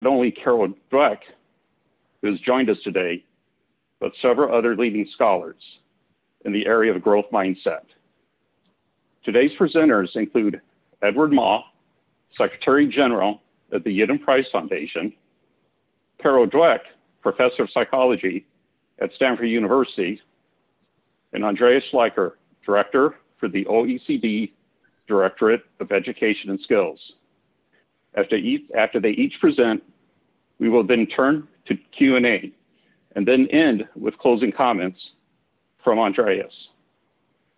not only Carol Dweck, who has joined us today, but several other leading scholars in the area of growth mindset. Today's presenters include Edward Ma, Secretary General at the Yidan Prize Foundation, Carol Dweck, Professor of Psychology at Stanford University, and Andreas Schleicher, Director for the OECD Directorate of Education and Skills. After they each present, we will then turn to Q&A and then end with closing comments from Andreas.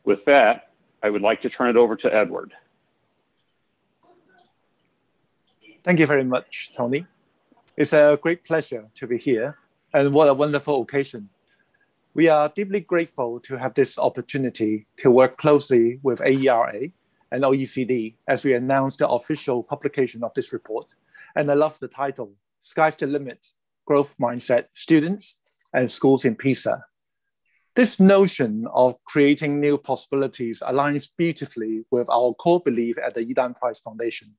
With that, I would like to turn it over to Edward. Thank you very much, Tony. It's a great pleasure to be here, and what a wonderful occasion. We are deeply grateful to have this opportunity to work closely with AERA and OECD as we announce the official publication of this report. And I love the title, Sky's the Limit, Growth Mindset, Students and Schools in PISA. This notion of creating new possibilities aligns beautifully with our core belief at the Yidan Prize Foundation.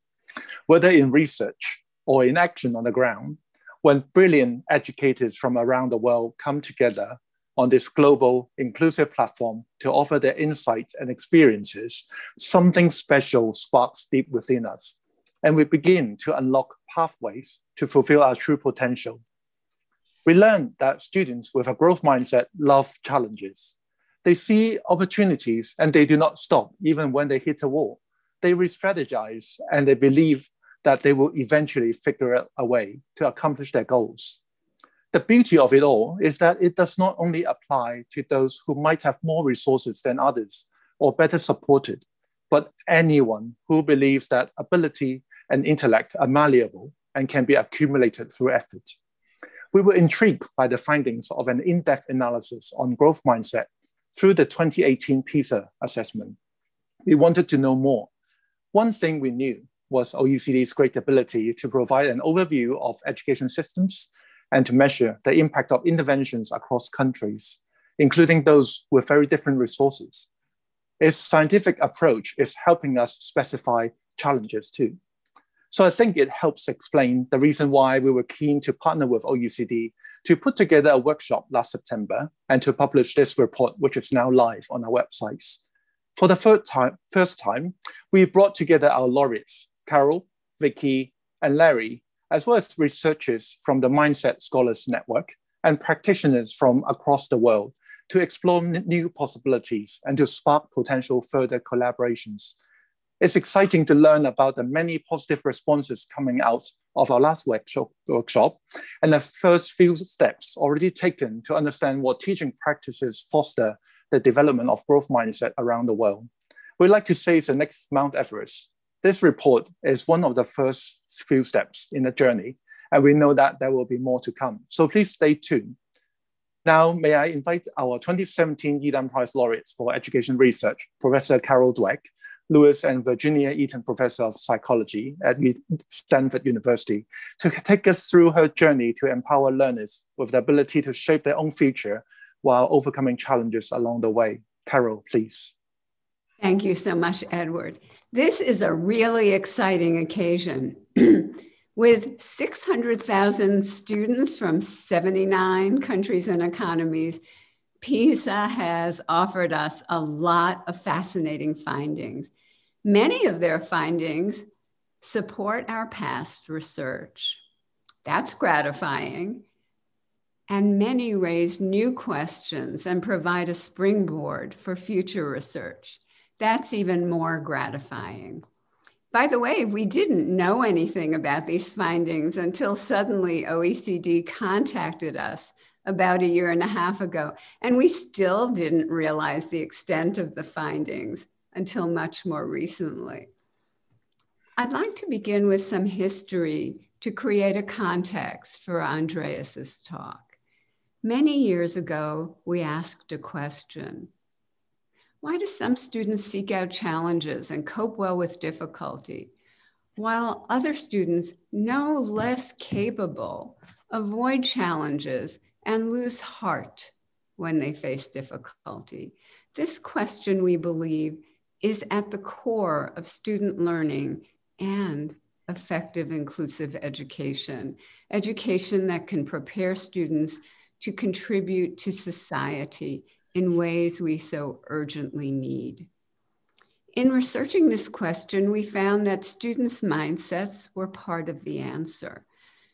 Whether in research or in action on the ground, when brilliant educators from around the world come together on this global inclusive platform to offer their insights and experiences, something special sparks deep within us, and we begin to unlock pathways to fulfill our true potential. We learn that students with a growth mindset love challenges. They see opportunities and they do not stop even when they hit a wall. They re-strategize and they believe that they will eventually figure out a way to accomplish their goals. The beauty of it all is that it does not only apply to those who might have more resources than others or better supported, but anyone who believes that ability and intellect are malleable and can be accumulated through effort. We were intrigued by the findings of an in-depth analysis on growth mindset through the 2018 PISA assessment. We wanted to know more. One thing we knew was OECD's great ability to provide an overview of education systems and to measure the impact of interventions across countries, including those with very different resources. Its scientific approach is helping us specify challenges too. So I think it helps explain the reason why we were keen to partner with OECD to put together a workshop last September and to publish this report, which is now live on our websites. For the first time, we brought together our laureates, Carol, Vicky, and Larry, as well as researchers from the Mindset Scholars Network and practitioners from across the world to explore new possibilities and to spark potential further collaborations. It's exciting to learn about the many positive responses coming out of our last workshop and the first few steps already taken to understand what teaching practices foster the development of growth mindset around the world. We'd like to say it's the next Mount Everest. This report is one of the first few steps in the journey, and we know that there will be more to come. So please stay tuned. Now, may I invite our 2017 Yidan Prize laureates for education research, Professor Carol Dweck, Lewis and Virginia Eaton Professor of Psychology at Stanford University, to take us through her journey to empower learners with the ability to shape their own future while overcoming challenges along the way. Carol, please. Thank you so much, Edward. This is a really exciting occasion. With 600,000 students from 79 countries and economies, PISA has offered us a lot of fascinating findings. Many of their findings support our past research. That's gratifying. And many raise new questions and provide a springboard for future research. That's even more gratifying. By the way, we didn't know anything about these findings until suddenly OECD contacted us about 1.5 years ago, and we still didn't realize the extent of the findings until much more recently. I'd like to begin with some history to create a context for Andreas's talk. Many years ago, we asked a question. Why do some students seek out challenges and cope well with difficulty, while other students, no less capable, avoid challenges and lose heart when they face difficulty? This question, we believe, is at the core of student learning and effective, inclusive education, education that can prepare students to contribute to society in ways we so urgently need. In researching this question, we found that students' mindsets were part of the answer.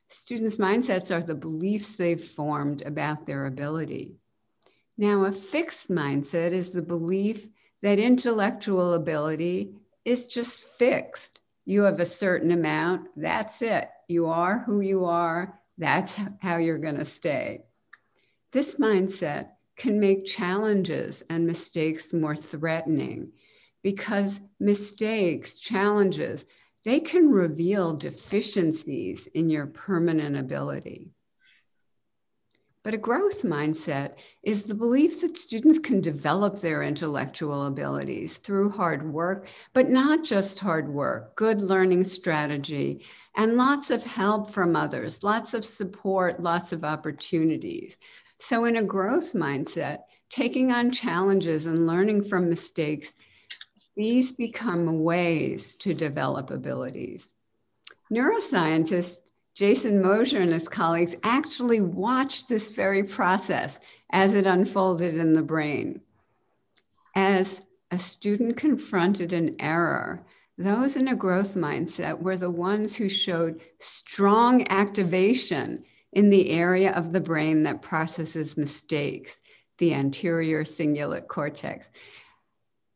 Students' mindsets are the beliefs they've formed about their ability. Now, a fixed mindset is the belief that intellectual ability is just fixed. You have a certain amount, that's it. You are who you are, that's how you're going to stay. This mindset can make challenges and mistakes more threatening because mistakes, challenges, they can reveal deficiencies in your permanent ability. But a growth mindset is the belief that students can develop their intellectual abilities through hard work, but not just hard work, good learning strategy, and lots of help from others, lots of support, lots of opportunities. So in a growth mindset, taking on challenges and learning from mistakes, these become ways to develop abilities. Neuroscientist Jason Mosher and his colleagues actually watched this very process as it unfolded in the brain. As a student confronted an error, those in a growth mindset were the ones who showed strong activation in the area of the brain that processes mistakes, the anterior cingulate cortex.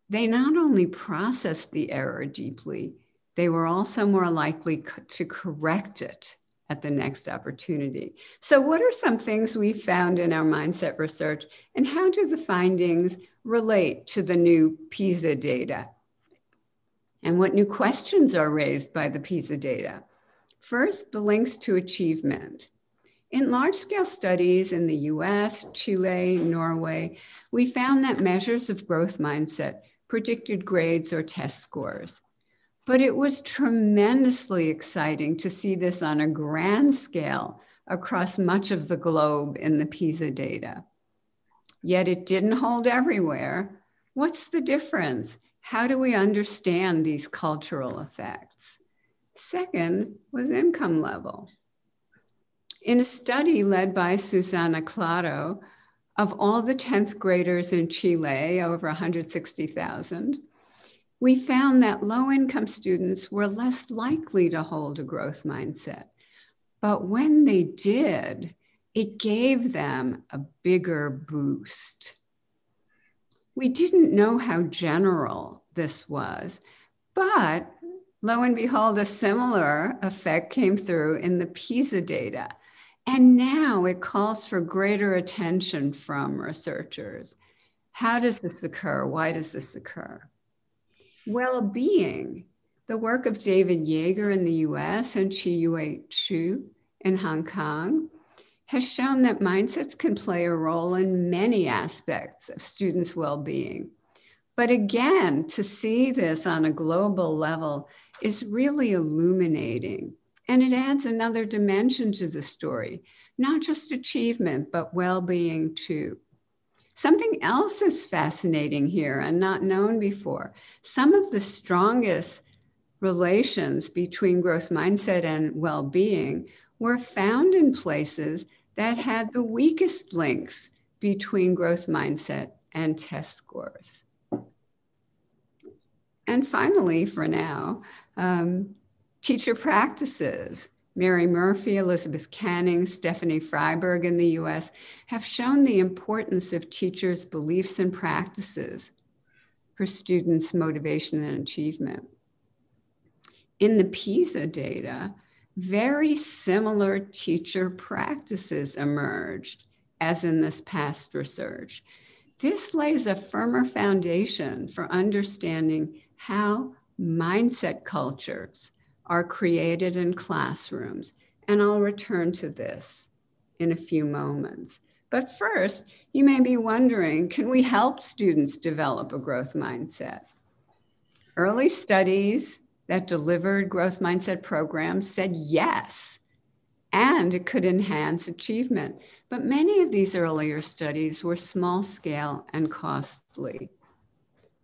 They not only processed the error deeply, they were also more likely to correct it at the next opportunity. So what are some things we found in our mindset research, and how do the findings relate to the new PISA data? And what new questions are raised by the PISA data? First, the links to achievement. In large-scale studies in the US, Chile, Norway, we found that measures of growth mindset predicted grades or test scores. But it was tremendously exciting to see this on a grand scale across much of the globe in the PISA data. Yet it didn't hold everywhere. What's the difference? How do we understand these cultural effects? Second was income level. In a study led by Susana Claro of all the 10th graders in Chile, over 160,000, we found that low-income students were less likely to hold a growth mindset. But when they did, it gave them a bigger boost. We didn't know how general this was, but lo and behold, a similar effect came through in the PISA data. And now it calls for greater attention from researchers. How does this occur? Why does this occur? Well-being, the work of David Yeager in the US and Chi-Yue Chu in Hong Kong, has shown that mindsets can play a role in many aspects of students' well-being. But again, to see this on a global level is really illuminating. And it adds another dimension to the story, not just achievement, but well-being too. Something else is fascinating here and not known before. Some of the strongest relations between growth mindset and well-being were found in places that had the weakest links between growth mindset and test scores. And finally, for now, teacher practices. Mary Murphy, Elizabeth Canning, Stephanie Freiberg in the US have shown the importance of teachers' beliefs and practices for students' motivation and achievement. In the PISA data, very similar teacher practices emerged as in this past research. This lays a firmer foundation for understanding how mindset cultures are created in classrooms. And I'll return to this in a few moments. But first, you may be wondering, can we help students develop a growth mindset? Early studies that delivered growth mindset programs said yes, and it could enhance achievement. But many of these earlier studies were small scale and costly.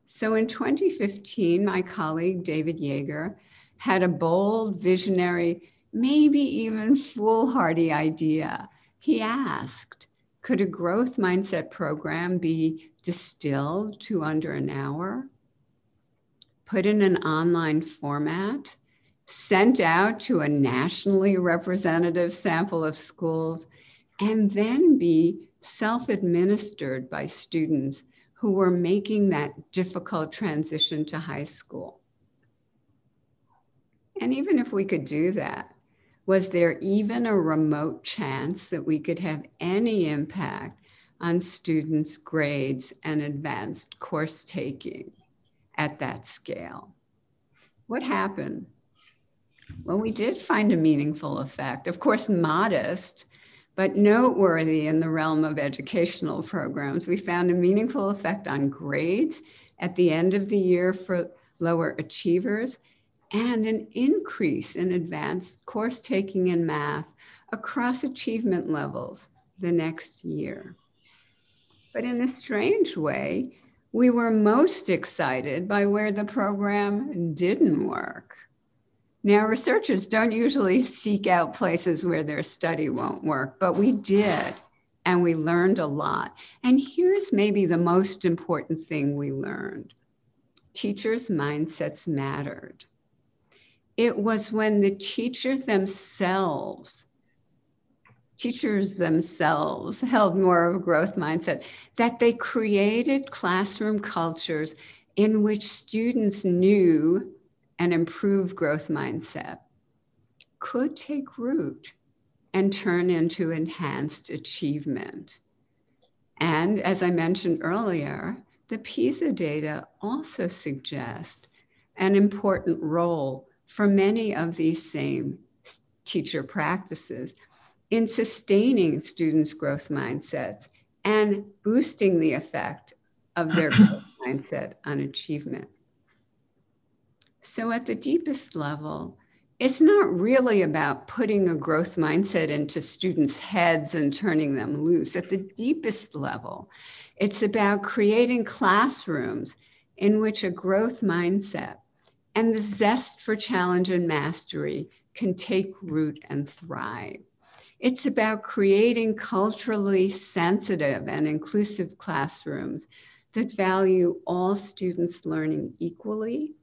So in 2015, my colleague David Yeager had a bold, visionary, maybe even foolhardy idea. He asked, could a growth mindset program be distilled to under an hour, put in an online format, sent out to a nationally representative sample of schools, and then be self-administered by students who were making that difficult transition to high school? And even if we could do that, was there even a remote chance that we could have any impact on students' grades and advanced course taking at that scale? What happened? Well, we did find a meaningful effect, of course, modest, but noteworthy in the realm of educational programs. We found a meaningful effect on grades at the end of the year for lower achievers, and an increase in advanced course taking in math across achievement levels the next year. But in a strange way, we were most excited by where the program didn't work. Now, researchers don't usually seek out places where their study won't work, but we did, and we learned a lot. And here's maybe the most important thing we learned. Teachers' mindsets mattered. It was when the teachers themselves held more of a growth mindset that they created classroom cultures in which students knew an improved growth mindset could take root and turn into enhanced achievement. And as I mentioned earlier, the PISA data also suggest an important role for many of these same teacher practices in sustaining students' growth mindsets and boosting the effect of their growth mindset on achievement. So at the deepest level, it's not really about putting a growth mindset into students' heads and turning them loose. At the deepest level, it's about creating classrooms in which a growth mindset and the zest for challenge and mastery can take root and thrive. It's about creating culturally sensitive and inclusive classrooms that value all students learning equally,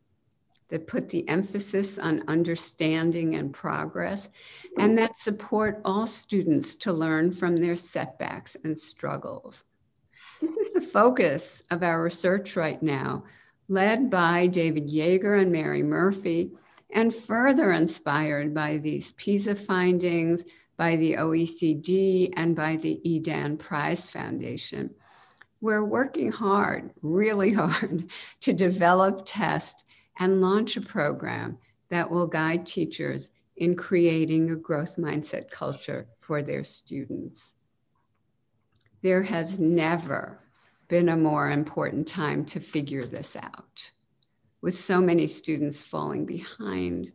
that put the emphasis on understanding and progress, and that support all students to learn from their setbacks and struggles. This is the focus of our research right now, led by David Yeager and Mary Murphy, and further inspired by these PISA findings, by the OECD, and by the Yidan Prize Foundation. We're working hard, really hard, to develop, test, and launch a program that will guide teachers in creating a growth mindset culture for their students. There has never been a more important time to figure this out. With so many students falling behind,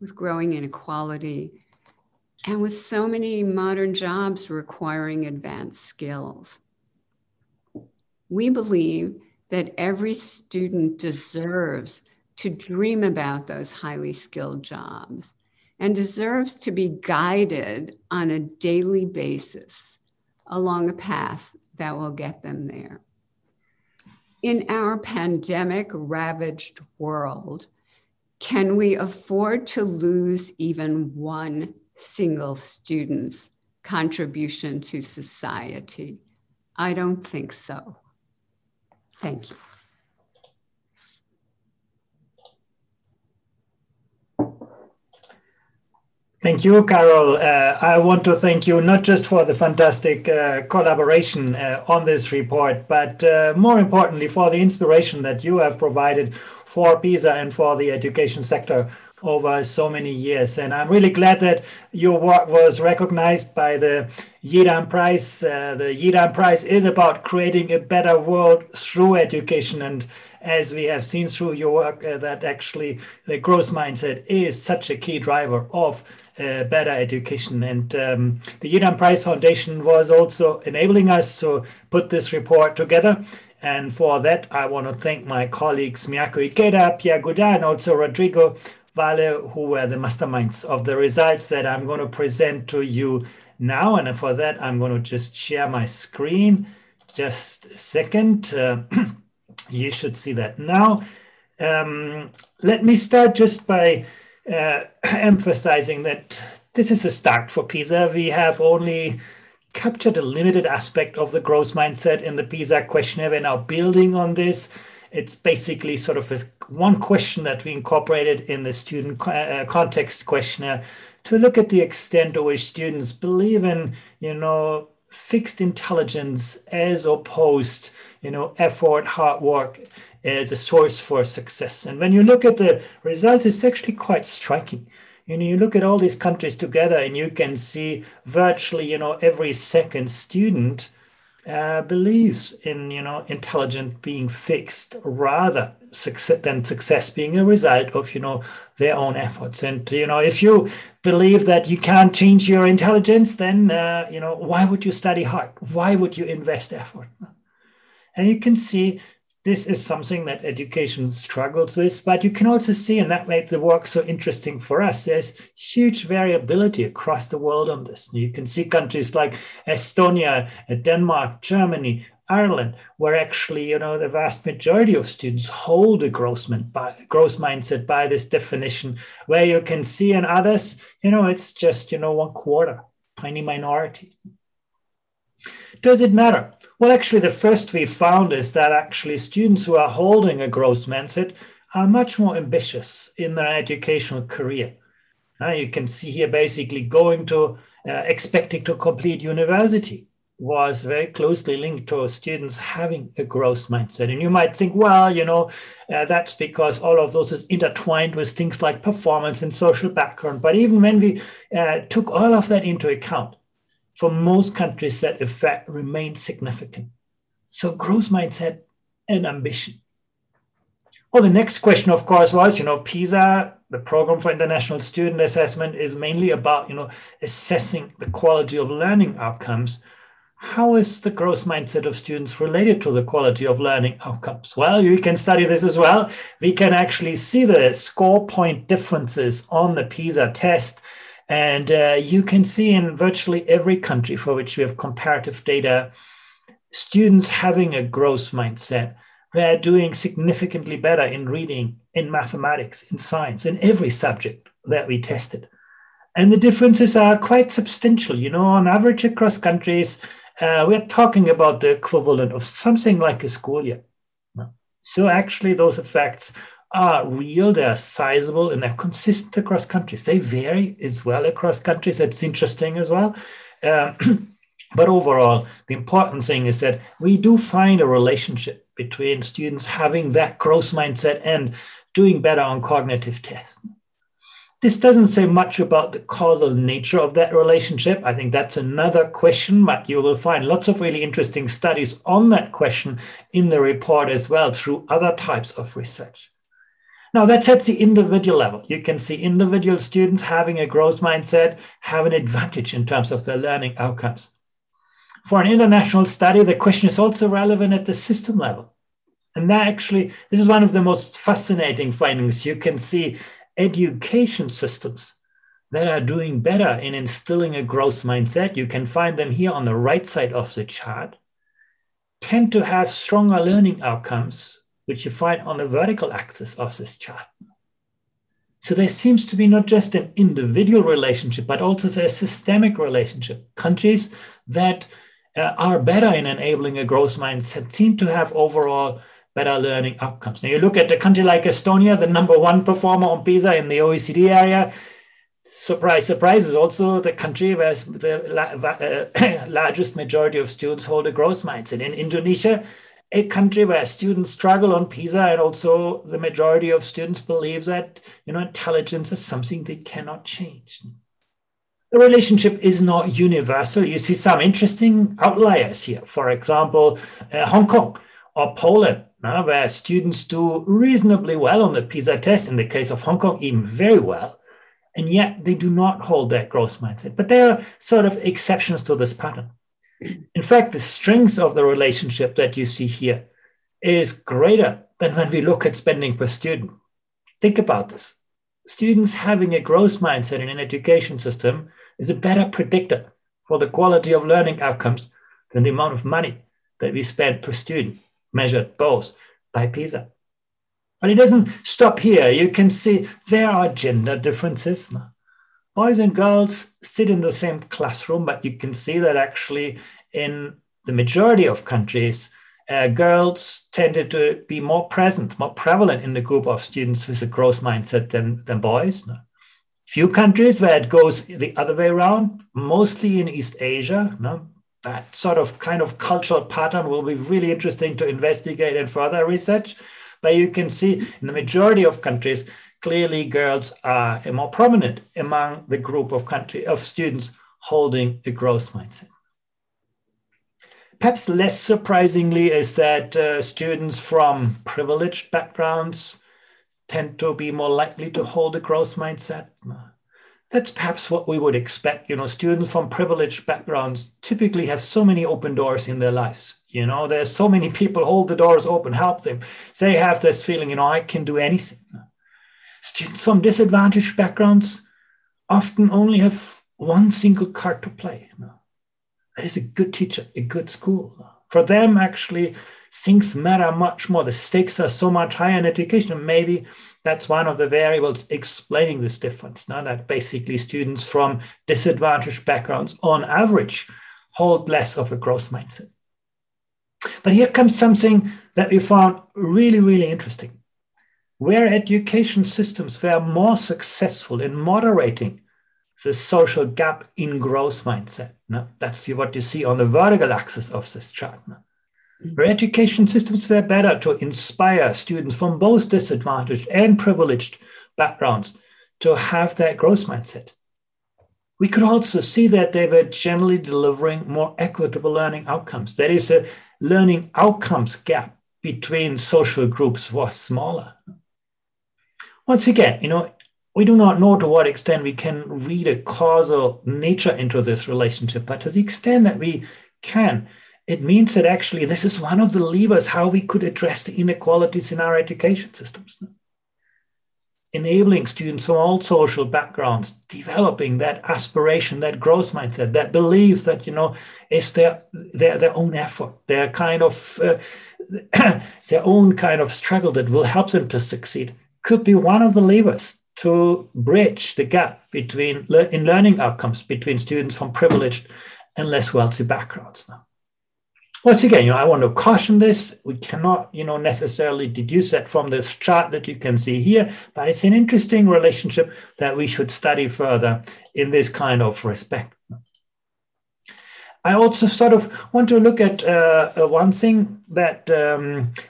with growing inequality, and with so many modern jobs requiring advanced skills. We believe that every student deserves to dream about those highly skilled jobs and deserves to be guided on a daily basis along a path that will get them there. In our pandemic-ravaged world, can we afford to lose even one single student's contribution to society? I don't think so. Thank you. Thank you, Carol. I want to thank you not just for the fantastic collaboration on this report, but more importantly for the inspiration that you have provided for PISA and for the education sector over so many years. And I'm really glad that your work was recognized by the Yidan Prize. The Yidan Prize is about creating a better world through education. And as we have seen through your work, that actually the growth mindset is such a key driver of better education. And the Yidan Prize Foundation was also enabling us to put this report together. And for that, I want to thank my colleagues Miyako Ikeda, Pierre Godin, and also Rodrigo Vale, who were the masterminds of the results that I'm going to present to you now. And for that, I'm going to just share my screen. Just a second. You should see that now. Let me start just by emphasizing that this is a start for PISA. We have only captured a limited aspect of the growth mindset in the PISA questionnaire. We're now building on this. It's basically sort of one question that we incorporated in the student context questionnaire to look at the extent to which students believe in, fixed intelligence as opposed, effort, hard work as a source for success. And when you look at the results, it's actually quite striking. You look at all these countries together and you can see virtually, every second student believes in, intelligence being fixed rather than success being a result of, their own efforts. And, if you believe that you can't change your intelligence, then, why would you study hard? Why would you invest effort? And you can see this is something that education struggles with, but you can also see, and that makes the work so interesting for us, there's huge variability across the world on this. You can see countries like Estonia, Denmark, Germany, Ireland, where actually, the vast majority of students hold a growth mindset by this definition, where you can see in others, it's just, 1/4, tiny minority. Does it matter? Well, actually, the first we found is that actually students who are holding a growth mindset are much more ambitious in their educational career. You can see here basically going to, expecting to complete university was very closely linked to students having a growth mindset. And you might think, well, that's because all of those is intertwined with things like performance and social background. But even when we took all of that into account, for most countries, that effect remains significant. So growth mindset and ambition. Well, the next question, of course, was, PISA, the Program for International Student Assessment, is mainly about, assessing the quality of learning outcomes. How is the growth mindset of students related to the quality of learning outcomes? Well, you can study this as well. We can actually see the score point differences on the PISA test. And you can see in virtually every country for which we have comparative data, students having a growth mindset, they're doing significantly better in reading, in mathematics, in science, in every subject that we tested. And the differences are quite substantial. On average across countries, we're talking about the equivalent of something like a school year. So actually those effects are real, they're sizable, and they're consistent across countries. They vary as well across countries. That's interesting as well. But overall, the important thing is that we do find a relationship between students having that growth mindset and doing better on cognitive tests. This doesn't say much about the causal nature of that relationship. I think that's another question, but you will find lots of really interesting studies on that question in the report as well through other types of research. Now, that's at the individual level. You can see individual students having a growth mindset have an advantage in terms of their learning outcomes. For an international study, the question is also relevant at the system level. And this is one of the most fascinating findings. You can see education systems that are doing better in instilling a growth mindset. You can find them here on the right side of the chart, tend to have stronger learning outcomes, which you find on the vertical axis of this chart. So there seems to be not just an individual relationship, but also a systemic relationship. Countries that are better in enabling a growth mindset seem to have overall better learning outcomes. Now you look at a country like Estonia, the #1 performer on PISA in the OECD area. Surprise, surprise, is also the country where the largest majority of students hold a growth mindset. In Indonesia, a country where students struggle on PISA, and also the majority of students believe that intelligence is something they cannot change. The relationship is not universal. You see some interesting outliers here. For example, Hong Kong or Poland, where students do reasonably well on the PISA test. In the case of Hong Kong, even very well. And yet they do not hold that growth mindset. But there are sort of exceptions to this pattern. In fact, the strength of the relationship that you see here is greater than when we look at spending per student. Think about this. students having a growth mindset in an education system is a better predictor for the quality of learning outcomes than the amount of money that we spend per student, measured both by PISA. But it doesn't stop here. You can see there are gender differences. Boys and girls sit in the same classroom, but you can see that actually in the majority of countries, girls tended to be more present, more prevalent in the group of students with a growth mindset than boys. Few countries where it goes the other way around, mostly in East Asia. That sort of kind of cultural pattern will be really interesting to investigate and further research. But you can see in the majority of countries, clearly girls are more prominent among the group of students holding a growth mindset. Perhaps less surprisingly is that students from privileged backgrounds tend to be more likely to hold a growth mindset. That's perhaps what we would expect. Students from privileged backgrounds typically have so many open doors in their lives. There's so many people hold the doors open, help them. They have this feeling, I can do anything. Students from disadvantaged backgrounds often only have one single card to play. That is a good teacher, a good school. For them, actually, things matter much more. The stakes are so much higher in education. And maybe that's one of the variables explaining this difference. That basically students from disadvantaged backgrounds, on average, hold less of a growth mindset. But here comes something that we found really, really interesting. Where education systems were more successful in moderating the social gap in growth mindset. That's what you see on the vertical axis of this chart. Where education systems were better to inspire students from both disadvantaged and privileged backgrounds to have that growth mindset. We could also see that they were generally delivering more equitable learning outcomes. That is, the learning outcomes gap between social groups was smaller. Once again, we do not know to what extent we can read a causal nature into this relationship, but to the extent that we can, it means that actually this is one of the levers how we could address the inequalities in our education systems. Enabling students from all social backgrounds, developing that aspiration, that growth mindset, that belief that, it's their own effort, their kind of, their own kind of struggle that will help them to succeed, could be one of the levers to bridge the gap in learning outcomes between students from privileged and less wealthy backgrounds. Once again, I want to caution this. We cannot, necessarily deduce that from this chart that you can see here, but it's an interesting relationship that we should study further in this kind of respect. I also sort of want to look at one thing that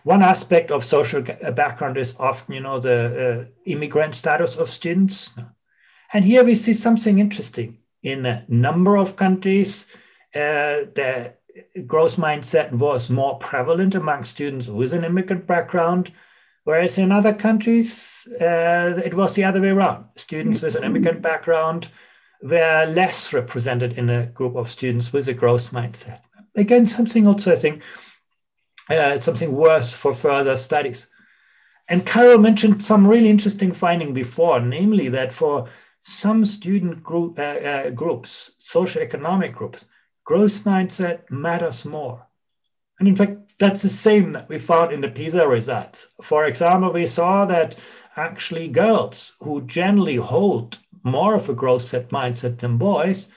one aspect of social background is often, the immigrant status of students. And here we see something interesting. In a number of countries, the growth mindset was more prevalent among students with an immigrant background, whereas in other countries, it was the other way around. Students with an immigrant background were less represented in a group of students with a growth mindset. Again, something also, I think, something worth for further studies. And Carol mentioned some really interesting finding before, namely that for some student groups, socioeconomic groups, growth mindset matters more. And in fact, that's the same that we found in the PISA results. For example, we saw that actually girls who generally hold more of a growth mindset than boys,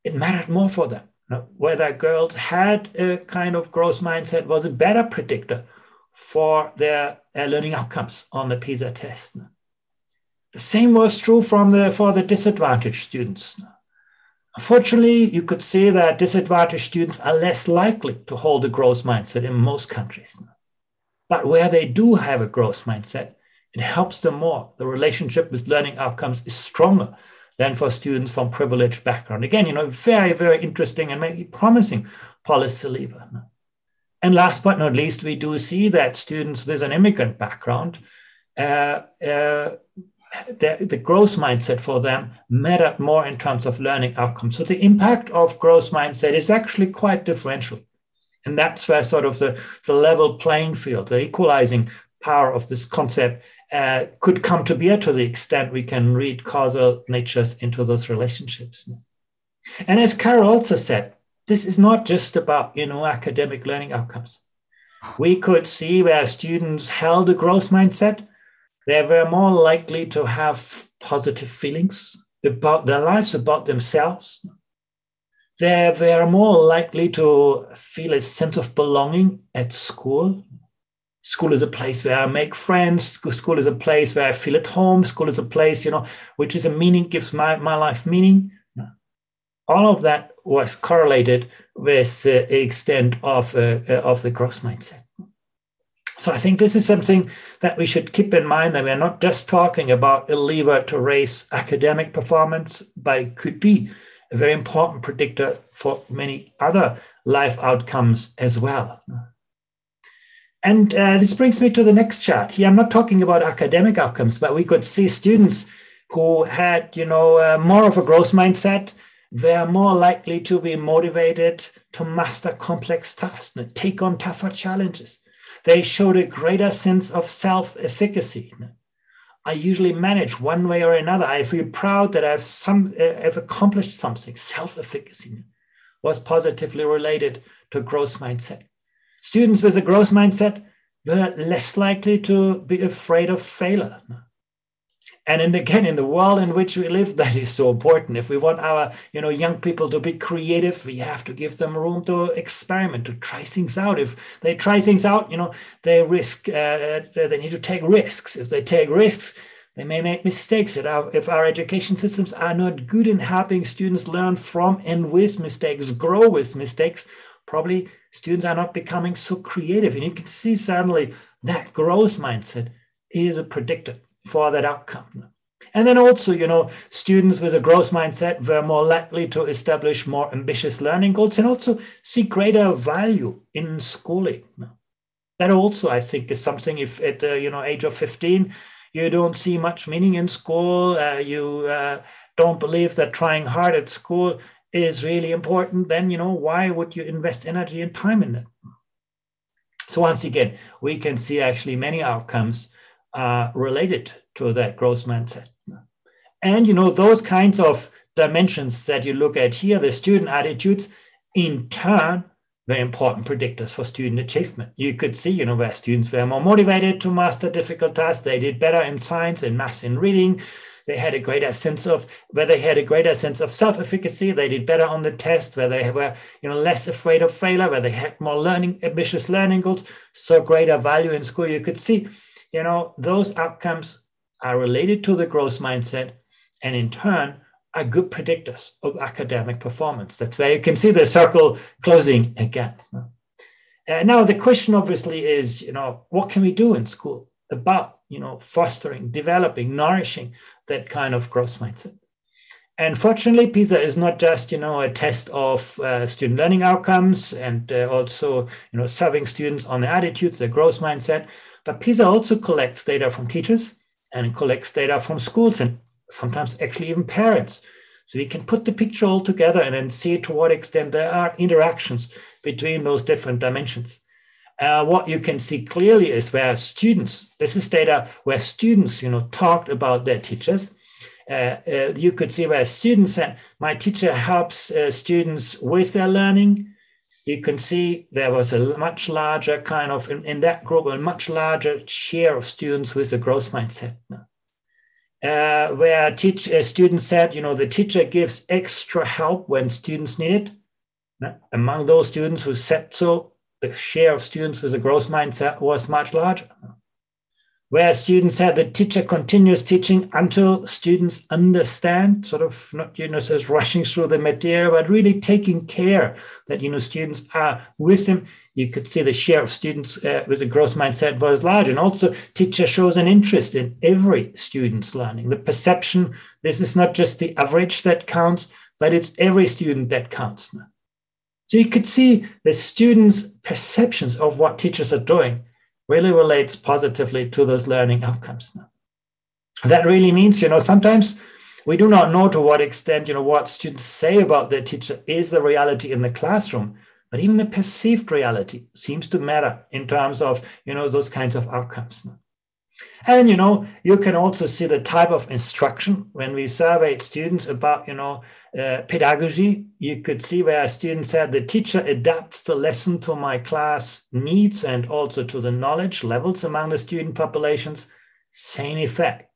it mattered more for them. Whether girls had a kind of growth mindset was a better predictor for their learning outcomes on the PISA test. The same was true for the disadvantaged students. Unfortunately, you could see that disadvantaged students are less likely to hold a growth mindset in most countries. But where they do have a growth mindset, it helps them more. The relationship with learning outcomes is stronger than for students from privileged background. Again, very, very interesting and maybe promising policy lever. And last but not least, we do see that students with an immigrant background, the growth mindset for them mattered more in terms of learning outcomes. So the impact of growth mindset is actually quite differential. And that's where sort of the level playing field, the equalizing power of this concept could come to bear to the extent we can read causal natures into those relationships. And as Carol also said, this is not just about, academic learning outcomes. We could see where students held a growth mindset, they were more likely to have positive feelings about their lives, about themselves. They were more likely to feel a sense of belonging at school. School is a place where I make friends. School is a place where I feel at home. School is a place, which is a meaning, gives my life meaning. All of that was correlated with the extent of the growth mindset. So I think this is something that we should keep in mind, that we're not just talking about a lever to raise academic performance, but it could be a very important predictor for many other life outcomes as well. And this brings me to the next chart. Here, I'm not talking about academic outcomes, but we could see students who had, more of a growth mindset, were more likely to be motivated to master complex tasks and take on tougher challenges. They showed a greater sense of self-efficacy. I usually manage one way or another. I feel proud that I've accomplished something. Self-efficacy was positively related to growth mindset. Students with a growth mindset were less likely to be afraid of failure. And again, in the world in which we live, that is so important. If we want our young people to be creative, we have to give them room to experiment, to try things out. If they try things out, they need to take risks. If they take risks, they may make mistakes. If our education systems are not good in helping students learn from and with mistakes, grow with mistakes, probably students are not becoming so creative. And you can see suddenly that growth mindset is a predictor for that outcome. And then also, students with a growth mindset were more likely to establish more ambitious learning goals and also see greater value in schooling. That also, I think, is something. If at the age of 15, you don't see much meaning in school, you don't believe that trying hard at school is really important, then, why would you invest energy and time in it? So once again, we can see actually many outcomes related to that growth mindset. And, those kinds of dimensions that you look at here, the student attitudes, in turn, very important predictors for student achievement. You could see, where students were more motivated to master difficult tasks, they did better in science and math and reading. They had a greater sense of self-efficacy. They did better on the test, where they were, less afraid of failure, where they had more ambitious learning goals, so greater value in school. You could see, those outcomes are related to the growth mindset, and in turn are good predictors of academic performance. That's where you can see the circle closing again. Now the question obviously is, what can we do in school about, fostering, developing, nourishing that kind of growth mindset? And fortunately, PISA is not just, a test of student learning outcomes and also, serving students on their attitudes, their growth mindset, but PISA also collects data from teachers and collects data from schools and sometimes actually even parents. So we can put the picture all together and then see to what extent there are interactions between those different dimensions. What you can see clearly is where students, this is data where students, talked about their teachers. You could see where students said, my teacher helps students with their learning. You can see there was a much larger kind of, in that group, a much larger share of students with a growth mindset. Where students said, the teacher gives extra help when students need it. Among those students who said so, the share of students with a growth mindset was much larger. Where students said the teacher continues teaching until students understand, sort of not, says rushing through the material, but really taking care that, students are with them. You could see the share of students with a growth mindset was large. And also teacher shows an interest in every student's learning. The perception, this is not just the average that counts, but it's every student that counts. So you could see the students' perceptions of what teachers are doing really relates positively to those learning outcomes. That really means, sometimes we do not know to what extent, what students say about their teacher is the reality in the classroom, but even the perceived reality seems to matter in terms of, those kinds of outcomes. And, you can also see the type of instruction. When we surveyed students about, pedagogy, you could see where a student said the teacher adapts the lesson to my class needs and also to the knowledge levels among the student populations. Same effect,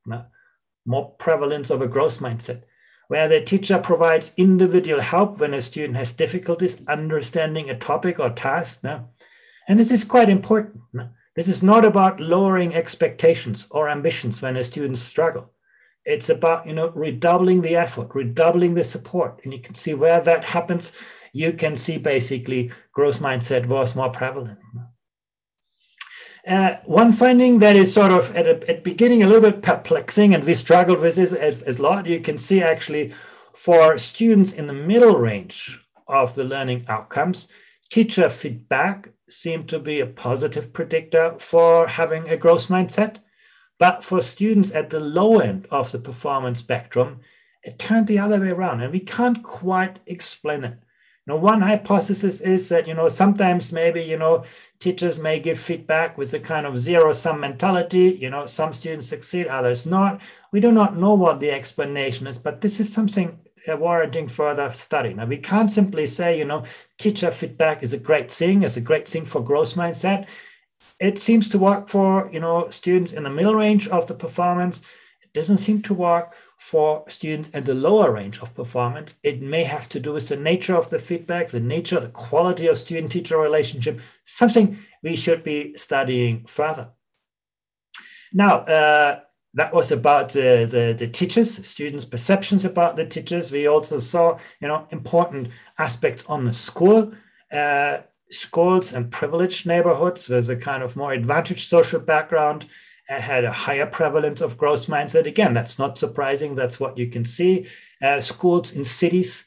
more prevalence of a growth mindset, where the teacher provides individual help when a student has difficulties understanding a topic or task. And this is quite important. This is not about lowering expectations or ambitions when a student struggle. It's about, redoubling the effort, redoubling the support. And you can see where that happens. You can see basically growth mindset was more prevalent. One finding that is sort of at the beginning a little bit perplexing, and we struggled with this as a lot, you can see actually for students in the middle range of the learning outcomes, teacher feedback seemed to be a positive predictor for having a growth mindset. But for students at the low end of the performance spectrum, it turned the other way around, and we can't quite explain it. One hypothesis is that, sometimes maybe, teachers may give feedback with a kind of zero-sum mentality. Some students succeed, others not. We do not know what the explanation is, but this is something warranting further study. Now, we can't simply say, teacher feedback is a great thing, it's a great thing for growth mindset. It seems to work for, students in the middle range of the performance. It doesn't seem to work for students at the lower range of performance. It may have to do with the nature of the feedback, the nature, the quality of student-teacher relationship, something we should be studying further. Now, that was about the teachers, students' perceptions about the teachers. We also saw, important aspects on the school. Schools and privileged neighborhoods with a kind of more advantaged social background had a higher prevalence of growth mindset. Again, that's not surprising. That's what you can see. Schools in cities,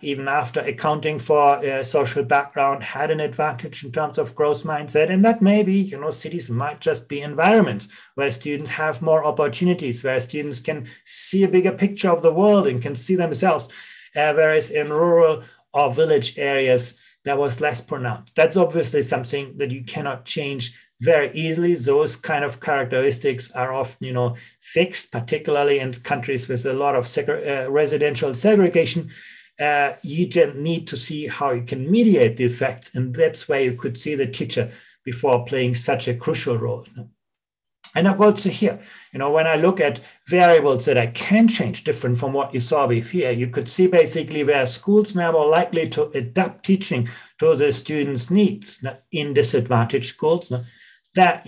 even after accounting for social background, had an advantage in terms of growth mindset. And that maybe, cities might just be environments where students have more opportunities, where students can see a bigger picture of the world and can see themselves. Whereas in rural or village areas, that was less pronounced. That's obviously something that you cannot change very easily. Those kind of characteristics are often, fixed, particularly in countries with a lot of residential segregation. You just need to see how you can mediate the effects, and that's where you could see the teacher before playing such a crucial role. And also here, when I look at variables that I can change different from what you saw before, you could see basically where schools are more likely to adapt teaching to the students' needs in disadvantaged schools. That,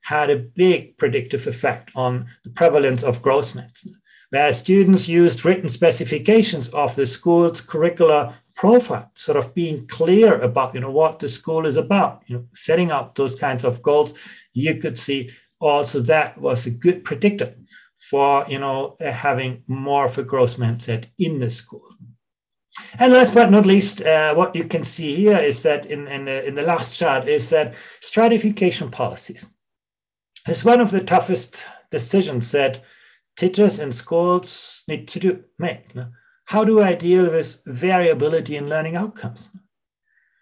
had a big predictive effect on the prevalence of growth mindset. Where students used written specifications of the school's curricular profile, sort of being clear about, what the school is about, setting out those kinds of goals, you could see also that was a good predictor for, having more of a growth mindset in the school. And last but not least, what you can see here is that in the last chart is that stratification policies is one of the toughest decisions that teachers and schools need to make. How do I deal with variability in learning outcomes?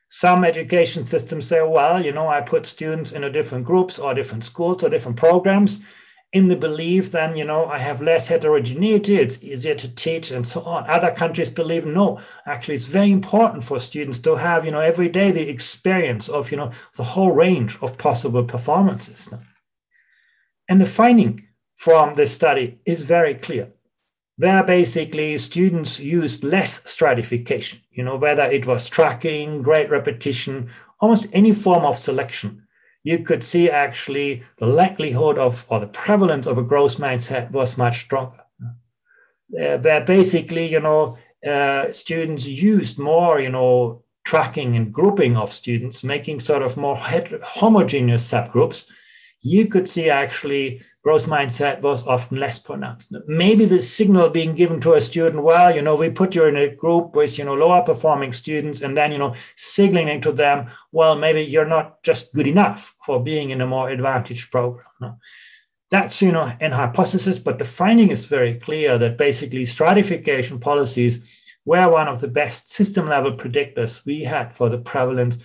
Some education systems say, well, I put students in different groups or different schools or different programs in the belief then, I have less heterogeneity, it's easier to teach and so on. Other countries believe, no, actually it's very important for students to have, every day the experience of, the whole range of possible performances. And the finding from this study is very clear. Where basically students used less stratification, whether it was tracking, grade repetition, almost any form of selection, you could see actually the likelihood of, or the prevalence of a growth mindset was much stronger. Where basically, students used more, tracking and grouping of students, making sort of more homogeneous subgroups, you could see actually growth mindset was often less pronounced. Maybe the signal being given to a student, well, we put you in a group with, lower performing students, and then, signaling to them, well, maybe you're not just good enough for being in a more advantaged program. That's, an hypothesis, but the finding is very clear that basically stratification policies were one of the best system level predictors we had for the prevalence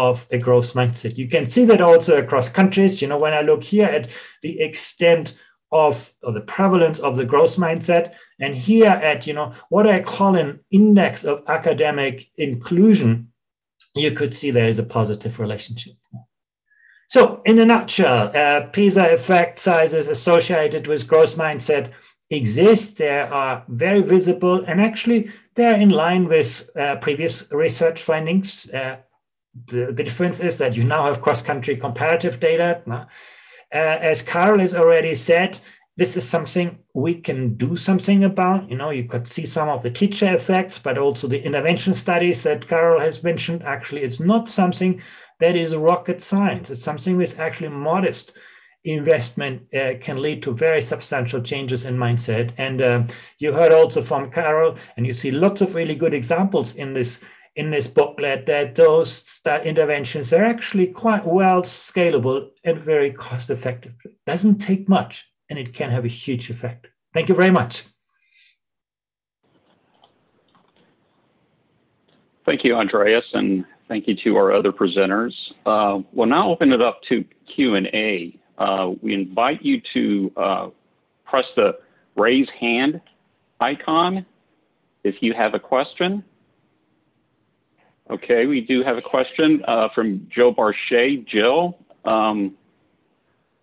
of a growth mindset. You can see that also across countries. You know, when I look here at the extent of the prevalence of the growth mindset, and here at, you know, what I call an index of academic inclusion, you could see there is a positive relationship. So in a nutshell, PISA effect sizes associated with growth mindset exist. They are very visible, and actually they're in line with previous research findings. The difference is that you now have cross-country comparative data. As Carol has already said, this is something we can do something about. You know, you could see some of the teacher effects, but also the intervention studies that Carol has mentioned. Actually, it's not something that is rocket science. It's something with actually modest investment can lead to very substantial changes in mindset. And you heard also from Carol, and you see lots of really good examples in this booklet, that those interventions are actually quite well scalable and very cost effective. It doesn't take much, and it can have a huge effect. Thank you very much. Thank you, Andreas, and thank you to our other presenters. We'll now open it up to Q&A. We invite you to press the raise hand icon if you have a question. Okay, we do have a question from Jill Barchet. Jill,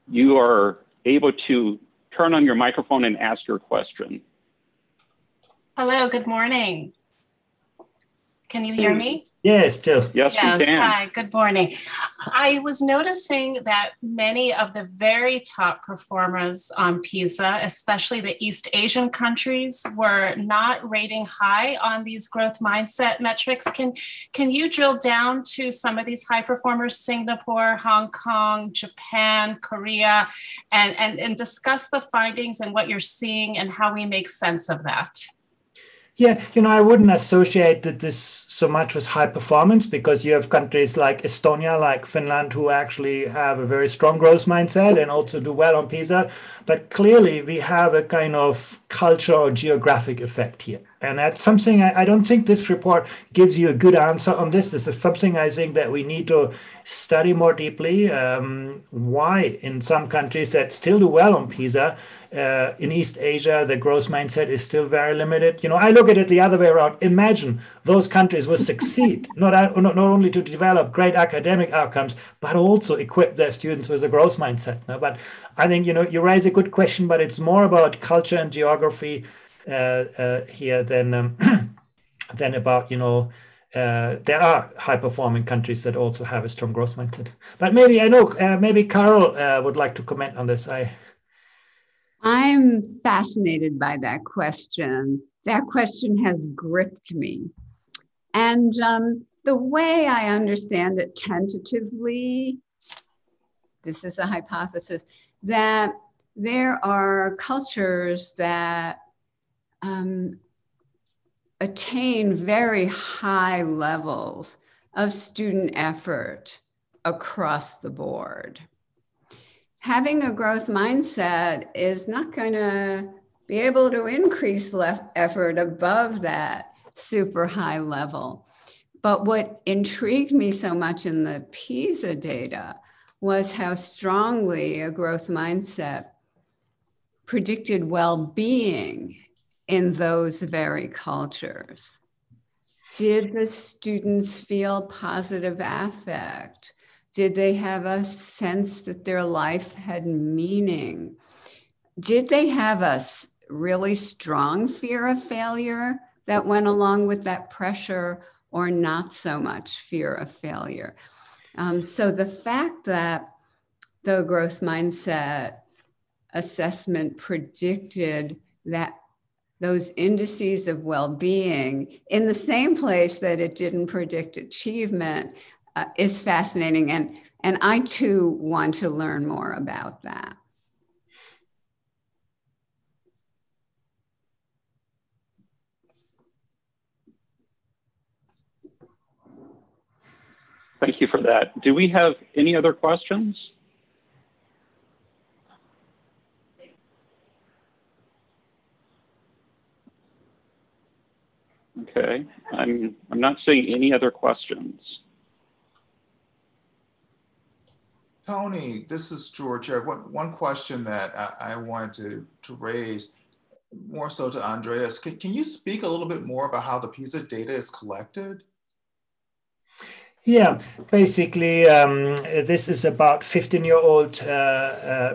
you are able to turn on your microphone and ask your question. Hello, good morning. Can you hear me? Yes, Jill. Yes, we can. Hi, good morning. I was noticing that many of the very top performers on PISA, especially the East Asian countries, were not rating high on these growth mindset metrics. Can you drill down to some of these high performers, Singapore, Hong Kong, Japan, Korea, and discuss the findings and what you're seeing and how we make sense of that? Yeah, you know, I wouldn't associate this so much with high performance, because you have countries like Estonia, like Finland, who actually have a very strong growth mindset and also do well on PISA. But clearly we have a kind of culture or geographic effect here. And that's something I don't think this report gives you a good answer on this. This is something I think that we need to study more deeply. Why in some countries that still do well on PISA, in East Asia, the growth mindset is still very limited. You know, I look at it the other way around. Imagine those countries will succeed, not only to develop great academic outcomes, but also equip their students with a growth mindset. But I think, you know, you raise a good question, but it's more about culture and geography here than about, you know, there are high-performing countries that also have a strong growth mindset. But maybe, I know, maybe Carol would like to comment on this. I'm fascinated by that question. That question has gripped me. And the way I understand it tentatively, this is a hypothesis, that there are cultures that attain very high levels of student effort across the board. Having a growth mindset is not going to be able to increase effort above that super high level. But what intrigued me so much in the PISA data was how strongly a growth mindset predicted well-being in those very cultures. Did the students feel positive affect? Did they have a sense that their life had meaning? Did they have a really strong fear of failure that went along with that pressure, or not so much fear of failure? So the fact that the growth mindset assessment predicted that those indices of well-being in the same place that it didn't predict achievement is fascinating. And I too want to learn more about that. Thank you for that. Do we have any other questions? Okay, I'm not seeing any other questions. Tony, this is George. I have one question that I wanted to raise, more so to Andreas. Can you speak a little bit more about how the PISA data is collected? Yeah, basically, this is about 15-year-old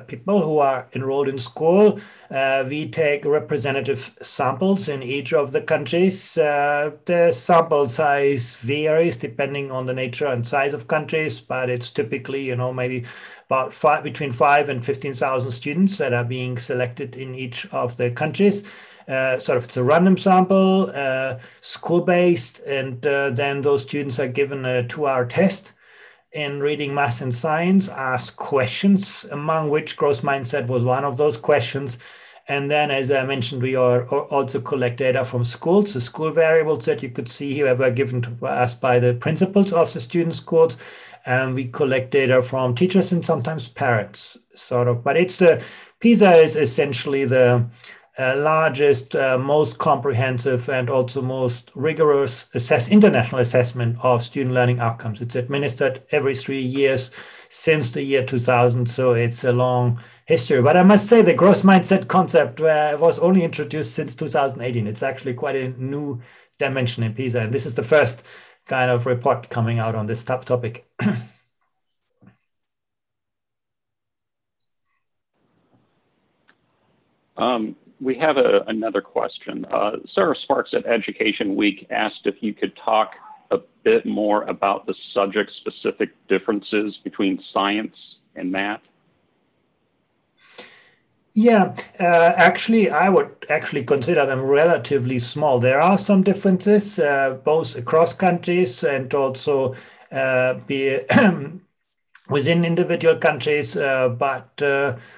people who are enrolled in school. We take representative samples in each of the countries. The sample size varies depending on the nature and size of countries, but it's typically, maybe about between 5 and 15,000 students that are being selected in each of the countries. It's a random sample, school-based, and then those students are given a 2-hour test in reading, math, and science, asked questions, among which growth mindset was one of those questions. And then, as I mentioned, we also collect data from schools. The school variables that you could see here were given to us by the principals of the student schools. And we collect data from teachers and sometimes parents, But PISA is essentially the largest, most comprehensive, and also most rigorous international assessment of student learning outcomes. It's administered every 3 years since the year 2000, so it's a long history. But I must say the growth mindset concept was only introduced since 2018. It's actually quite a new dimension in PISA, and this is the first kind of report coming out on this topic. We have another question. Sarah Sparks at Education Week asked if you could talk a bit more about the subject-specific differences between science and math. Yeah, actually, I would actually consider them relatively small. There are some differences, both across countries and also within individual countries, but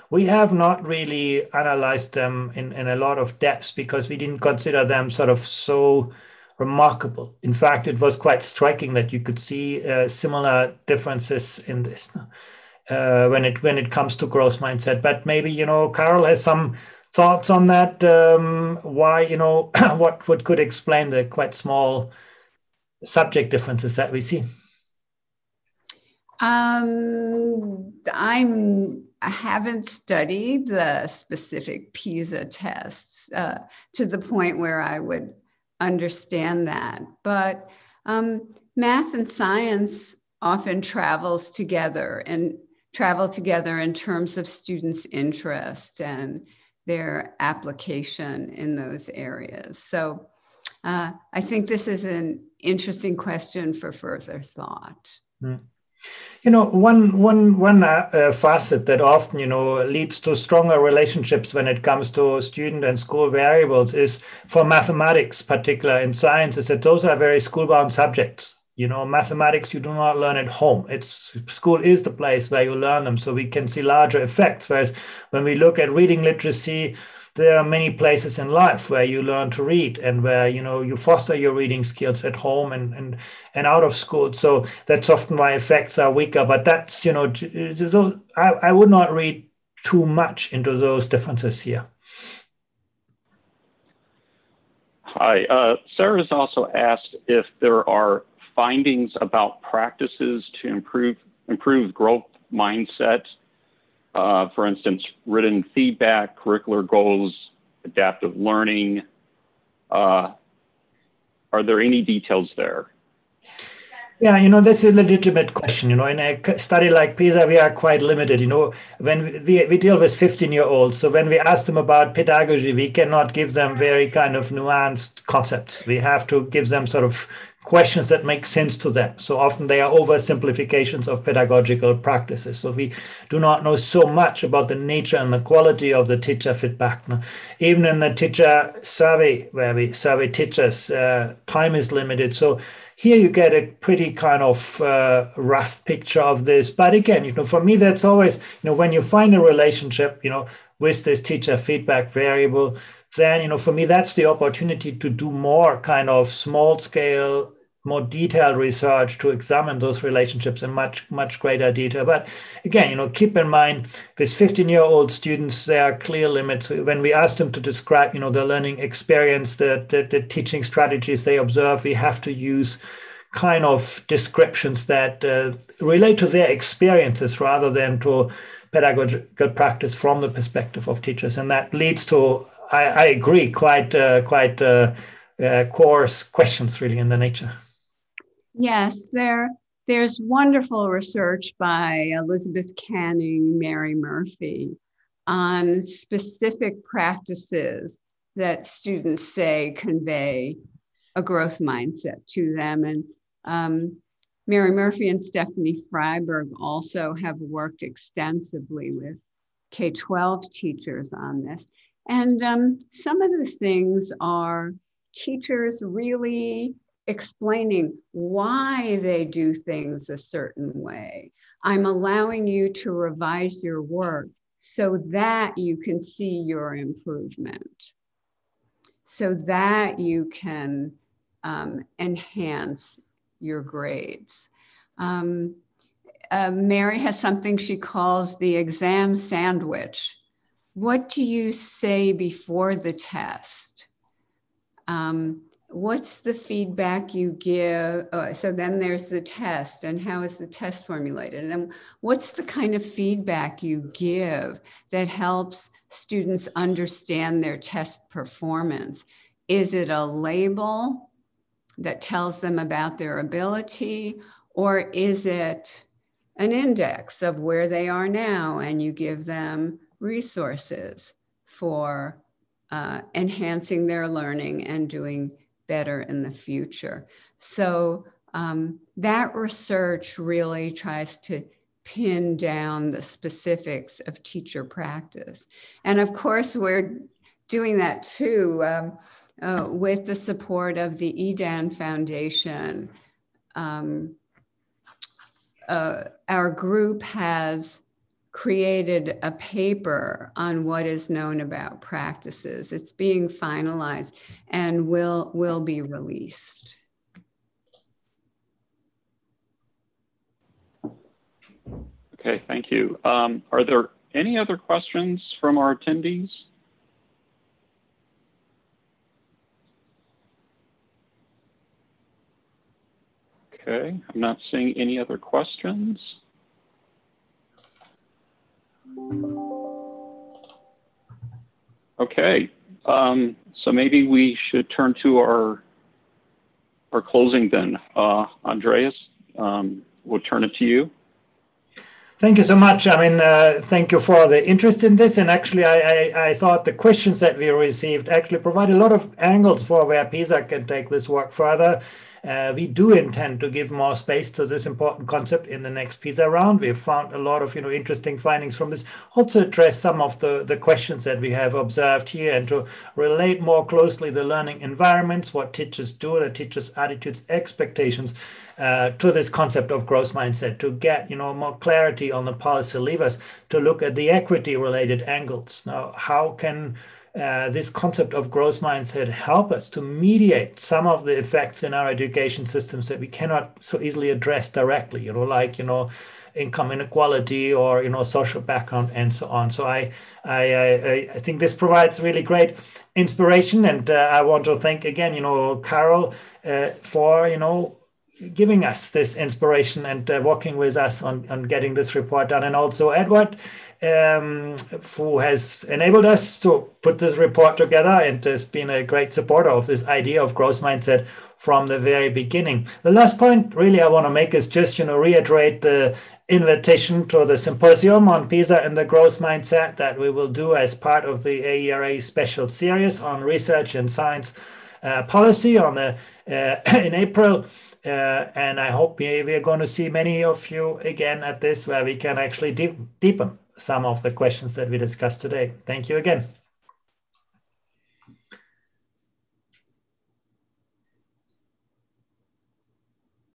we have not really analyzed them in a lot of depth because we didn't consider them so remarkable. In fact, it was quite striking that you could see similar differences in this when it comes to growth mindset. But maybe, Carol has some thoughts on that, why, what could explain the quite small subject differences that we see? I haven't studied the specific PISA tests to the point where I would understand that. But math and science often travel together in terms of students' interest and their application in those areas. So I think this is an interesting question for further thought. Mm. One facet that often, leads to stronger relationships when it comes to student and school variables is for mathematics, particularly in science, is that those are very school-bound subjects. Mathematics you do not learn at home. School is the place where you learn them, so we can see larger effects. Whereas when we look at reading literacy, there are many places in life where you learn to read and where, you foster your reading skills at home and out of school. So that's often why effects are weaker. But that's, I would not read too much into those differences here. Hi, Sarah's also asked if there are findings about practices to improve growth mindset. For instance, written feedback, curricular goals, adaptive learning. Are there any details there? Yeah, that's a legitimate question. In a study like PISA, we are quite limited. When we deal with 15-year-olds, so when we ask them about pedagogy, we cannot give them very kind of nuanced concepts. We have to give them questions that make sense to them. So often they are oversimplifications of pedagogical practices. So we do not know so much about the nature and the quality of the teacher feedback. Even in the teacher survey, where we survey teachers, time is limited. So here you get a pretty kind of rough picture of this. But again, for me, that's always, when you find a relationship, with this teacher feedback variable, then, for me, that's the opportunity to do more kind of small scale, more detailed research to examine those relationships in much, much greater detail. But again, keep in mind with 15-year-old students, there are clear limits. When we ask them to describe, the learning experience, the teaching strategies they observe, we have to use kind of descriptions that relate to their experiences rather than to pedagogical practice from the perspective of teachers. And that leads to, I agree, quite coarse questions really in the nature. Yes, there's wonderful research by Elizabeth Canning, Mary Murphy on specific practices that students say convey a growth mindset to them. And Mary Murphy and Stephanie Freiberg also have worked extensively with K-12 teachers on this. And some of the things are teachers really explaining why they do things a certain way. I'm allowing you to revise your work so that you can see your improvement, so that you can enhance your grades. Mary has something she calls the exam sandwich. What do you say before the test? What's the feedback you give? So then there's the test, and how is the test formulated? And what's the kind of feedback you give that helps students understand their test performance? Is it a label that tells them about their ability, or is it an index of where they are now and you give them resources for enhancing their learning and doing better in the future? So that research really tries to pin down the specifics of teacher practice. And of course, we're doing that too with the support of the Yidan Foundation. Our group has created a paper on what is known about practices. It's being finalized and will be released. Okay, thank you. Are there any other questions from our attendees? Okay, I'm not seeing any other questions. Okay, so maybe we should turn to our closing then. Andreas, we'll turn it to you. Thank you so much. I mean, thank you for the interest in this. And actually, I thought the questions that we received actually provide a lot of angles for where PISA can take this work further. We do intend to give more space to this important concept in the next PISA round. We've found a lot of interesting findings from this. Also address some of the questions that we have observed here and to relate more closely the learning environments, what teachers do, the teachers' attitudes, expectations to this concept of growth mindset, to get more clarity on the policy levers, to look at the equity-related angles. Now, how can this concept of growth mindset help us to mediate some of the effects in our education systems that we cannot so easily address directly, like income inequality or social background and so on. So I think this provides really great inspiration, and I want to thank again Carol for giving us this inspiration and working with us on getting this report done, and also Edward, who has enabled us to put this report together and has been a great supporter of this idea of growth mindset from the very beginning. The last point really I want to make is just reiterate the invitation to the symposium on PISA and the growth mindset that we will do as part of the AERA special series on research and science policy in April. And I hope we are going to see many of you again at this, where we can actually deepen some of the questions that we discussed today. Thank you again.